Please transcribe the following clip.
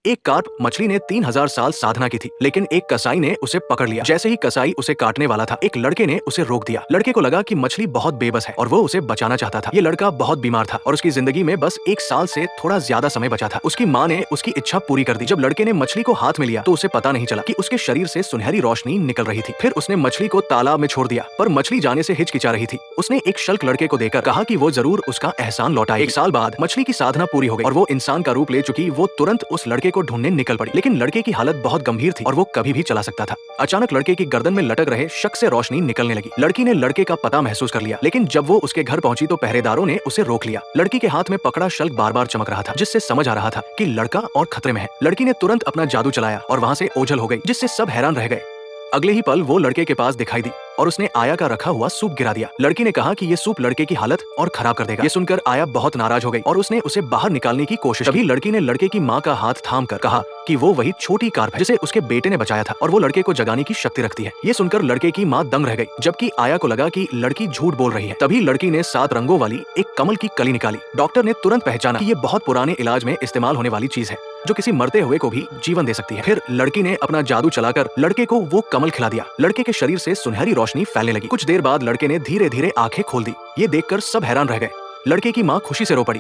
एक कार्प मछली ने 3000 साल साधना की थी, लेकिन एक कसाई ने उसे पकड़ लिया। जैसे ही कसाई उसे काटने वाला था, एक लड़के ने उसे रोक दिया। लड़के को लगा कि मछली बहुत बेबस है और वो उसे बचाना चाहता था। ये लड़का बहुत बीमार था और उसकी जिंदगी में बस 1 साल से थोड़ा ज्यादा समय बचा था। उसकी माँ ने उसकी इच्छा पूरी कर दी। जब लड़के ने मछली को हाथ में लिया तो उसे पता नहीं चला कि उसके शरीर से सुनहरी रोशनी निकल रही थी। फिर उसने मछली को तालाब में छोड़ दिया, पर मछली जाने से हिचकिचा रही थी। उसने एक शल्क लड़के को देकर कहा कि वो जरूर उसका एहसान लौटाएगी। 1 साल बाद मछली की साधना पूरी हो गई और वो इंसान का रूप ले चुकी। वो तुरंत उस लड़के को ढूंढने निकल पड़ी, लेकिन लड़के की हालत बहुत गंभीर थी और वो कभी भी चला सकता था। अचानक लड़के की गर्दन में लटक रहे शख्स से रोशनी निकलने लगी। लड़की ने लड़के का पता महसूस कर लिया, लेकिन जब वो उसके घर पहुंची तो पहरेदारों ने उसे रोक लिया। लड़की के हाथ में पकड़ा शल्क बार बार चमक रहा था, जिससे समझ आ रहा था कि लड़का और खतरे में है। लड़की ने तुरंत अपना जादू चलाया और वहां से ओझल हो गई, जिससे सब हैरान रह गए। अगले ही पल वो लड़के के पास दिखाई दी और उसने आया का रखा हुआ सूप गिरा दिया। लड़की ने कहा कि ये सूप लड़के की हालत और खराब कर देगा। ये सुनकर आया बहुत नाराज हो गई और उसने उसे बाहर निकालने की कोशिश। तभी लड़की ने लड़के की माँ का हाथ थामकर कहा कि वो वही छोटी कार्प है जिसे उसके बेटे ने बचाया था और वो लड़के को जगाने की शक्ति रखती है। ये सुनकर लड़के की माँ दंग रह गई, जबकि आया को लगा कि लड़की झूठ बोल रही है। तभी लड़की ने 7 रंगों वाली एक कमल की कली निकाली। डॉक्टर ने तुरंत पहचाना कि ये बहुत पुराने इलाज में इस्तेमाल होने वाली चीज है, जो किसी मरते हुए को भी जीवन दे सकती है। फिर लड़की ने अपना जादू चलाकर लड़के को वो कमल खिला दिया। लड़के के शरीर से सुनहरी रोशनी फैलने लगी। कुछ देर बाद लड़के ने धीरे धीरे आंखें खोल दी। ये देखकर सब हैरान रह गए। लड़के की माँ खुशी से रो पड़ी।